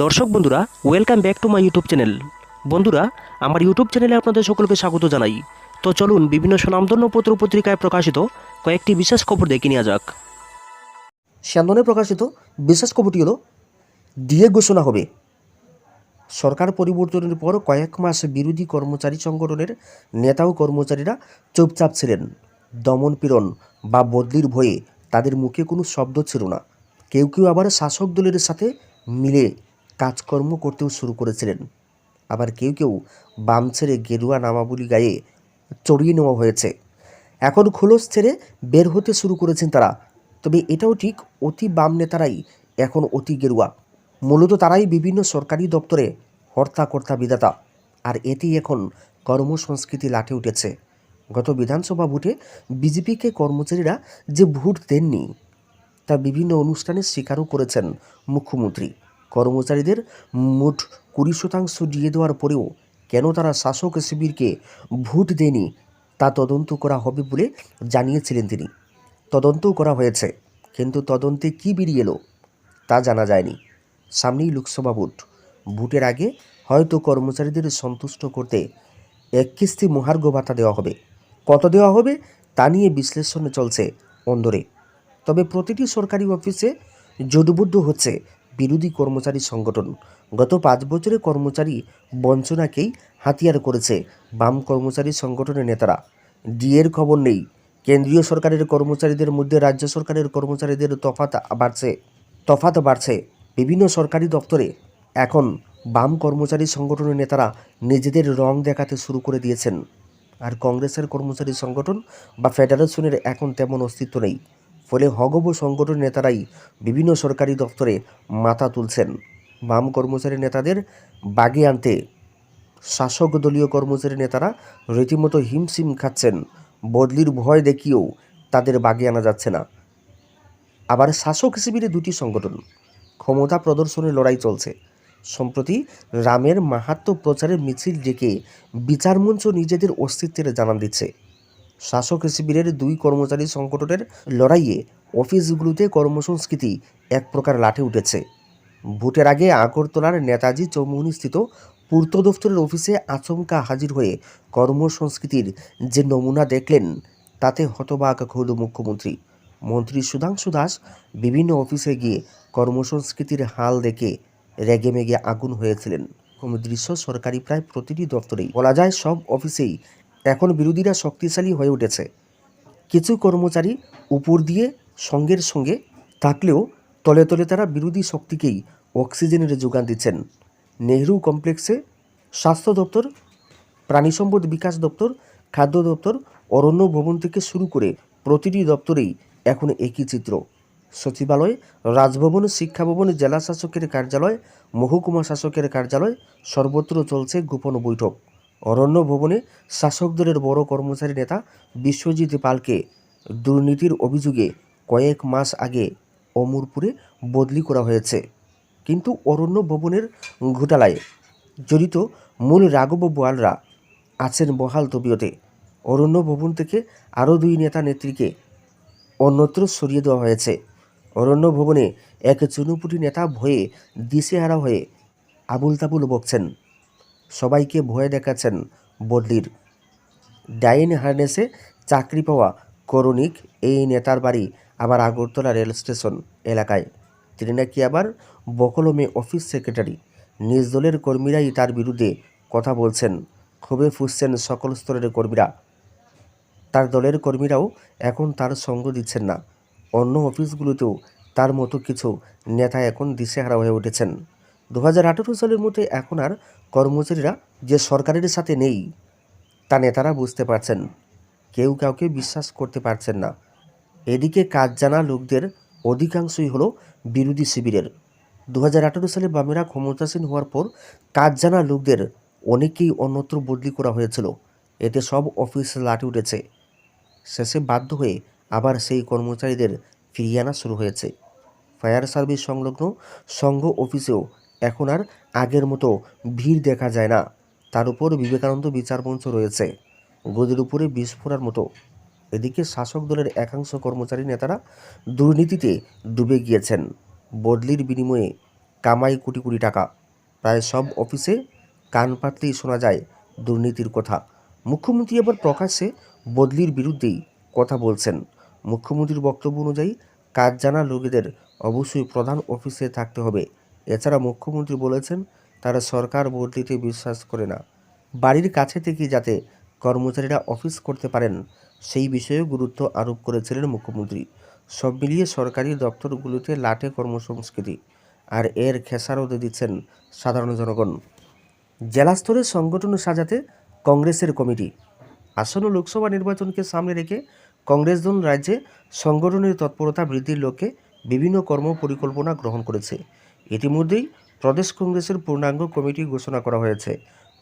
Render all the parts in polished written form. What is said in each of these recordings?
দর্শক বন্ধুরা, welcome back to my YouTube channel. বন্ধুরা, আমার ইউটিউব চ্যানেলে আপনাদের সকলকে স্বাগত জানাই। তো চলুন বিভিন্ন স্বনামধন্য পত্র পত্রিকায় প্রকাশিত কয়েকটি বিশেষ খবর দেখে নেওয়া যাক। স্যান্দনে প্রকাশিত বিশেষ খবরটি হলো ডিএ ঘোষণা হবে। সরকার পরিবর্তনের পর কয়েক মাস বিরোধী কর্মচারী সংগঠনের নেতা ও কর্মচারীরা চুপচাপ ছিলেন। দমন পীড়ন বা বদলির ভয়ে তাদের মুখে কোনো শব্দ ছিল না। কেউ কেউ আবার শাসক দলের সাথে মিলে কাজকর্ম করতেও শুরু করেছিলেন। আবার কেউ কেউ বাম ছেড়ে গেরুয়া নামাবলী গায়ে চড়িয়ে নেওয়া হয়েছে। এখন খোলস ছেড়ে বের হতে শুরু করেছেন তারা। তবে এটাও ঠিক, অতি বাম নেতারাই এখন অতি গেরুয়া। মূলত তারাই বিভিন্ন সরকারি দপ্তরে হর্তাকর্তা বিধাতা। আর এতেই এখন কর্মসংস্কৃতি লাটে উঠেছে। গত বিধানসভা ভোটে বিজেপিকে কর্মচারীরা যে ভোট দেননি তা বিভিন্ন অনুষ্ঠানে স্বীকারও করেছেন মুখ্যমন্ত্রী। কর্মচারীদের মোট 20% দিয়ে দেওয়ার পরেও কেন তারা শাসক শিবিরকে ভোট দেয়নি তা তদন্ত করা হবে বলে জানিয়েছিলেন তিনি। তদন্তও করা হয়েছে, কিন্তু তদন্তে কী বেরিয়ে এলো তা জানা যায়নি। সামনেই লোকসভা ভোট। ভোটের আগে হয়তো কর্মচারীদের সন্তুষ্ট করতে এক কিস্তি মহার্ঘ ভাতা দেওয়া হবে। কত দেওয়া হবে তা নিয়ে বিশ্লেষণ চলছে অন্দরে। তবে প্রতিটি সরকারি অফিসে জোটবদ্ধ হচ্ছে বিরোধী কর্মচারী সংগঠন। গত 5 বছরে কর্মচারী বঞ্চনাকেই হাতিয়ার করেছে বাম কর্মচারী সংগঠনের নেতারা। ডিএর খবর নেই। কেন্দ্রীয় সরকারের কর্মচারীদের মধ্যে রাজ্য সরকারের কর্মচারীদের তফাৎ বাড়ছে। বিভিন্ন সরকারি দপ্তরে এখন বাম কর্মচারী সংগঠনের নেতারা নিজেদের রং দেখাতে শুরু করে দিয়েছেন। আর কংগ্রেসের কর্মচারী সংগঠন বা ফেডারেশনের এখন তেমন অস্তিত্ব নেই। ফলে হগব সংগঠনের নেতারাই বিভিন্ন সরকারি দপ্তরে মাথা তুলছেন। বাম কর্মচারী নেতাদের বাগে আনতে শাসক দলীয় কর্মচারী নেতারা রীতিমতো হিমশিম খাচ্ছেন। বদলির ভয় দেখিয়েও তাদের বাগে আনা যাচ্ছে না। আবার শাসক শিবিরে দুটি সংগঠন ক্ষমতা প্রদর্শনের লড়াই চলছে। সম্প্রতি রামের মাহাত্ম্য প্রচারের মিছিল ডেকে বিচারমঞ্চ নিজেদের অস্তিত্বের জানান দিচ্ছে। শাসক শিবিরের দুই কর্মচারী সংগঠনের লড়াইয়ে অফিসগুলোতে কর্মসংস্কৃতি এক প্রকার লাটে উঠেছে। ভোটের আগে আগরতলার নেতাজি চৌমুহনীস্থিত পূর্ত দফতরের অফিসে আচমকা হাজির হয়ে কর্মসংস্কৃতির যে নমুনা দেখলেন তাতে হতবাক খোদ মুখ্যমন্ত্রী। মন্ত্রী সুধাংশু দাস বিভিন্ন অফিসে গিয়ে কর্মসংস্কৃতির হাল দেখে রেগেমেগে আগুন হয়েছিলেন। দৃশ্য সরকারি প্রায় প্রতিটি দপ্তরেই, বলা যায় সব অফিসেই এখন বিরোধীরা শক্তিশালী হয়ে উঠেছে। কিছু কর্মচারী উপর দিয়ে সঙ্গের সঙ্গে থাকলেও তলে তলে তারা বিরোধী শক্তিকেই অক্সিজেনের যোগান দিচ্ছেন। নেহরু কমপ্লেক্সে স্বাস্থ্য দপ্তর, প্রাণী সম্পদ বিকাশ দপ্তর, খাদ্য দপ্তর, অরণ্য ভবন থেকে শুরু করে প্রতিটি দপ্তরেই এখন একই চিত্র। সচিবালয়, রাজভবন, শিক্ষা ভবন, জেলা শাসকের কার্যালয়, মহকুমা শাসকের কার্যালয় সর্বত্র চলছে গোপন বৈঠক। অরণ্য ভবনে শাসক দলের বড় কর্মচারী নেতা বিশ্বজিৎ পালকে দুর্নীতির অভিযোগে কয়েক মাস আগে অমরপুরে বদলি করা হয়েছে। কিন্তু অরণ্য ভবনের ঘোটালায় জড়িত মূল রাঘব বোয়ালরা আছেন বহাল তবিয়তে। অরণ্য ভবন থেকে আরও 2 নেতা নেত্রীকে অন্যত্র সরিয়ে দেওয়া হয়েছে। অরণ্য ভবনে এক চুনুপুটি নেতা ভয়ে দিশেহারা হয়ে আবুল তাবুল বকছেন। সবাইকে ভয় দেখাচ্ছেন বদলির। ডাইন হার্নেসে চাকরি পাওয়া করণিক এই নেতার বাড়ি আবার আগরতলা রেল স্টেশন এলাকায়। তিনি নাকি আবার বকলমে অফিস সেক্রেটারি। নিজ দলের কর্মীরাই তার বিরুদ্ধে কথা বলছেন। ক্ষোভে ফুঁসছেন সকল স্তরের কর্মীরা। তার দলের কর্মীরাও এখন তার সঙ্গ দিচ্ছেন না। অন্য অফিসগুলোতেও তার মতো কিছু নেতা এখন দিশেহারা হয়ে উঠেছেন। 2018 সালের মধ্যে এখন আর কর্মচারীরা যে সরকারের সাথে নেই তা নেতারা বুঝতে পারছেন। কেউ কাউকে বিশ্বাস করতে পারছেন না। এদিকে কাজ জানা লোকদের অধিকাংশই হলো বিরোধী শিবিরের। 2018 সালে বামেরা ক্ষমতাসীন হওয়ার পর কাজ জানা লোকদের অনেকেই অন্যত্র বদলি করা হয়েছিল। এতে সব অফিস লাটে উঠেছে। শেষে বাধ্য হয়ে আবার সেই কর্মচারীদের ফিরিয়ে আনা শুরু হয়েছে। ফায়ার সার্ভিস সংলগ্ন সংঘ অফিসেও এখন আর আগের মতো ভিড় দেখা যায় না। তার উপর বিবেকানন্দ বিচার মঞ্চ রয়েছে, গদির উপরে বিস্ফোরার মতো। এদিকে শাসক দলের একাংশ কর্মচারী নেতারা দুর্নীতিতে ডুবে গিয়েছেন। বদলির বিনিময়ে কামাই কোটি কোটি টাকা। প্রায় সব অফিসে কান পাতলেই শোনা যায় দুর্নীতির কথা। মুখ্যমন্ত্রী এবার প্রকাশ্যে বদলির বিরুদ্ধেই কথা বলছেন। মুখ্যমন্ত্রীর বক্তব্য অনুযায়ী কাজ জানা লোকেদের অবশ্যই প্রধান অফিসে থাকতে হবে। এছাড়া মুখ্যমন্ত্রী বলেছেন তারা সরকার বদলিতে বিশ্বাস করে না, বাড়ির কাছে থেকে যাতে কর্মচারীরা অফিস করতে পারেন সেই বিষয়ে গুরুত্ব আরোপ করেছিলেন মুখ্যমন্ত্রী। সব মিলিয়ে সরকারি দপ্তরগুলোতে লাটে কর্মসংস্কৃতি, আর এর খেসারত দিচ্ছেন সাধারণ জনগণ। জেলা স্তরে সংগঠন সাজাতে কংগ্রেসের কমিটি। আসন্ন লোকসভা নির্বাচনকে সামনে রেখে কংগ্রেস দল রাজ্যে সংগঠনের তৎপরতা বৃদ্ধির লক্ষ্যে বিভিন্ন কর্ম পরিকল্পনা গ্রহণ করেছে। ইতিমধ্যেই প্রদেশ কংগ্রেসের পূর্ণাঙ্গ কমিটি ঘোষণা করা হয়েছে।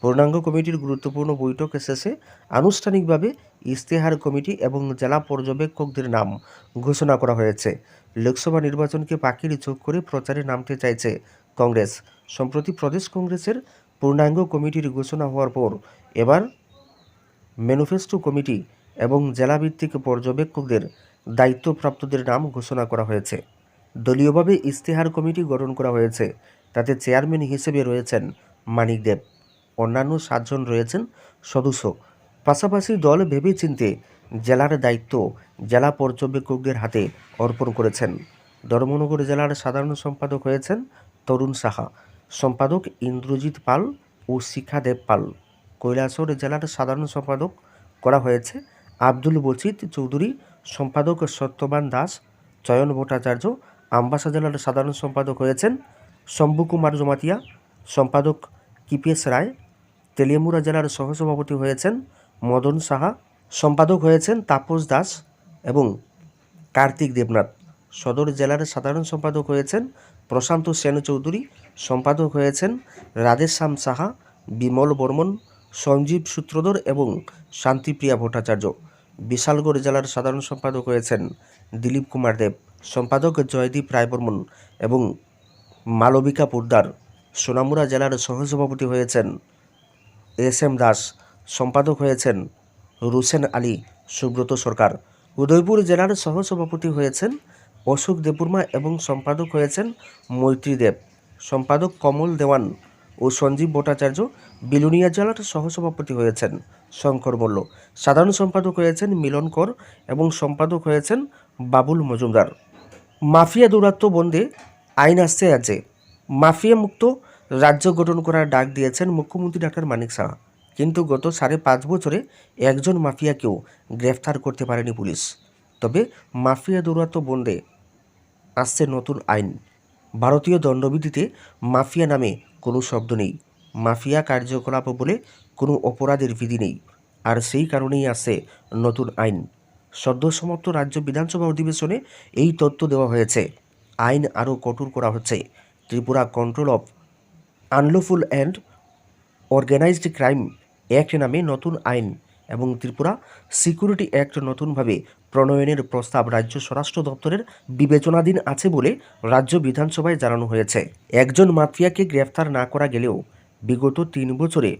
পূর্ণাঙ্গ কমিটির গুরুত্বপূর্ণ বৈঠক শেষে আনুষ্ঠানিকভাবে ইশতেহার কমিটি এবং জেলা পর্যবেক্ষকদের নাম ঘোষণা করা হয়েছে। লোকসভা নির্বাচনকে পাখির চোখ করে প্রচারে নামতে চাইছে কংগ্রেস। সম্প্রতি প্রদেশ কংগ্রেসের পূর্ণাঙ্গ কমিটির ঘোষণা হওয়ার পর এবার ম্যানিফেস্টো কমিটি এবং জেলাভিত্তিক পর্যবেক্ষকদের দায়িত্বপ্রাপ্তদের নাম ঘোষণা করা হয়েছে। দলীয়ভাবে ইশতেহার কমিটি গঠন করা হয়েছে। তাতে চেয়ারম্যান হিসেবে রয়েছেন মানিক দেব, অন্যান্য 7 জন রয়েছেন সদস্য। পাশাপাশি দল ভেবেচিন্তে জেলার দায়িত্ব জেলা পর্যবেক্ষকদের হাতে অর্পণ করেছেন। ধর্মনগর জেলার সাধারণ সম্পাদক হয়েছেন তরুণ সাহা, সম্পাদক ইন্দ্রজিৎ পাল ও শিখা দেব পাল। কৈলাসহর জেলার সাধারণ সম্পাদক করা হয়েছে আব্দুল বচিত চৌধুরী, সম্পাদক সত্যবান দাস, চয়ন ভট্টাচার্য। আমবাসা জেলার সাধারণ সম্পাদক হয়েছেন শম্ভু কুমার জমাতিয়া, সম্পাদক কিপেশ রায়। তেলিয়ামুড়া জেলার সহসভাপতি হয়েছেন মদন সাহা, সম্পাদক হয়েছেন তাপস দাস এবং কার্তিক দেবনাথ। সদর জেলার সাধারণ সম্পাদক হয়েছেন প্রশান্ত সেন চৌধুরী, সম্পাদক হয়েছেন রাধেশ্যাম সাহা, বিমল বর্মন, সঞ্জীব সূত্রধর এবং শান্তিপ্রিয়া ভট্টাচার্য। বিশালগড় জেলার সাধারণ সম্পাদক হয়েছেন দিলীপ কুমার দেব, সম্পাদক জয়দীপ রায়বর্মন এবং মালবিকা পোদ্দার। সোনামুড়া জেলার সহসভাপতি হয়েছেন SM দাস, সম্পাদক হয়েছেন রুসেন আলী সুব্রত সরকার। উদয়পুর জেলার সহসভাপতি হয়েছেন অশোক দেববর্মা এবং সম্পাদক হয়েছেন মৈত্রী দেব, সম্পাদক কমল দেওয়ান ও সঞ্জীব ভট্টাচার্য। বিলুনিয়া জেলার সহসভাপতি হয়েছেন শঙ্কর মল্ল, সাধারণ সম্পাদক হয়েছেন মিলন কর এবং সম্পাদক হয়েছেন বাবুল মজুমদার। মাফিয়া দৌরাত্ম্য বন্ধে আইন আসছে রাজ্যে। মাফিয়া মুক্ত রাজ্য গঠন করার ডাক দিয়েছেন মুখ্যমন্ত্রী ডাক্তার মানিক সাহা। কিন্তু গত 5.5 বছরে একজন মাফিয়াকেও গ্রেফতার করতে পারেনি পুলিশ। তবে মাফিয়া দৌরাত্ম্য বন্ধে আসছে নতুন আইন। ভারতীয় দণ্ডবিধিতে মাফিয়া নামে কোনো শব্দ নেই, মাফিয়া কার্যকলাপ বলে কোনো অপরাধের বিধি নেই। আর সেই কারণেই আসছে নতুন আইন। সদ্য সমাপ্ত রাজ্য বিধানসভা অধিবেশনে এই তথ্য দেওয়া হয়েছে। আইন আরও কঠোর করা হচ্ছে। Tripura control of unlawful and organised crime act নামে নতুন আইন এবং ত্রিপুরা সিকিউরিটি অ্যাক্ট নতুনভাবে প্রণয়নের প্রস্তাব রাজ্য স্বরাষ্ট্র দপ্তরের বিবেচনাধীন আছে বলে রাজ্য বিধানসভায় জানানো হয়েছে। একজন মাফিয়াকে গ্রেফতার না করা গেলেও বিগত 3 বছরে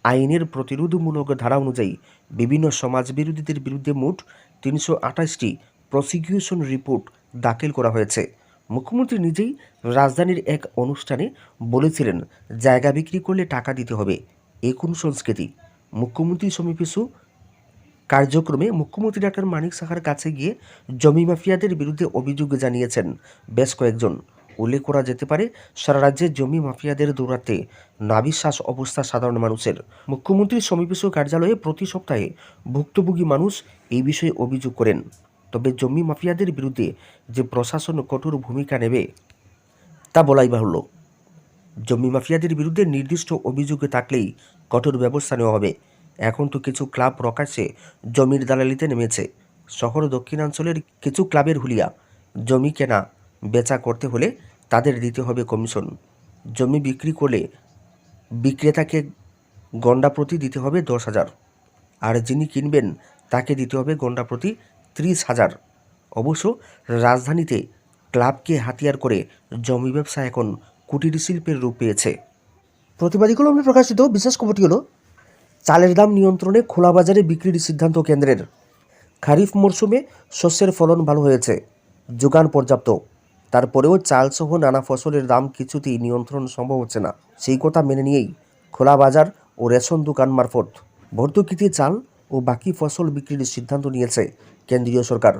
আইনের প্রতিরোধমূলক ধারা অনুযায়ী বিভিন্ন সমাজবিরোধীদের বিরুদ্ধে মোট 328টি প্রসিকিউশন রিপোর্ট দাখিল করা হয়েছে। মুখ্যমন্ত্রী নিজেই রাজধানীর এক অনুষ্ঠানে বলেছিলেন জায়গা বিক্রি করলে টাকা দিতে হবে, এ কোন সংস্কৃতি? মুখ্যমন্ত্রী সমীপিসু কার্যক্রমে মুখ্যমন্ত্রী ডাক্তার মানিক সাহার কাছে গিয়ে জমি মাফিয়াদের বিরুদ্ধে অভিযোগ জানিয়েছেন বেশ কয়েকজন। উল্লেখ করা যেতে পারে সারা রাজ্যে জমি মাফিয়াদের দৌরাত্মে নাভিশ্বাস অবস্থা সাধারণ মানুষের। মুখ্যমন্ত্রীর সমীপিসু কার্যালয়ে প্রতি সপ্তাহে ভুক্তভোগী মানুষ এই বিষয়ে অভিযোগ করেন। তবে জমি মাফিয়াদের বিরুদ্ধে যে প্রশাসন কঠোর ভূমিকা নেবে তা বলাই বাহুল্য। জমি মাফিয়াদের বিরুদ্ধে নির্দিষ্ট অভিযোগ থাকলেই কঠোর ব্যবস্থা নেওয়া হবে। এখন তো কিছু ক্লাব প্রকাশ্যে জমির দালালিতে নেমেছে। শহর দক্ষিণাঞ্চলের কিছু ক্লাবের হুলিয়া জমি কেনা বেচা করতে হলে তাদের দিতে হবে কমিশন। জমি বিক্রি করলে বিক্রেতাকে গন্ডা প্রতি দিতে হবে 10,000, আর যিনি কিনবেন তাকে দিতে হবে গন্ডা প্রতি 30,000। অবশ্য রাজধানীতে ক্লাবকে হাতিয়ার করে জমি ব্যবসা এখন কুটির শিল্পের রূপ পেয়েছে। প্রতিবাদী কলমে প্রকাশিত বিশেষ খবরটি হলো চালের দাম নিয়ন্ত্রণে খোলা বাজারে বিক্রির সিদ্ধান্ত কেন্দ্রের। খারিফ মরশুমে শস্যের ফলন ভালো হয়েছে, যোগান পর্যাপ্ত। তারপরেও চালসহ নানা ফসলের দাম কিছুতেই নিয়ন্ত্রণ সম্ভব হচ্ছে না। সেই কথা মেনে নিয়েই খোলা বাজার ও রেশন দোকান মারফত ভর্তুকিতে চাল ও বাকি ফসল বিক্রির সিদ্ধান্ত নিয়েছে কেন্দ্রীয় সরকার।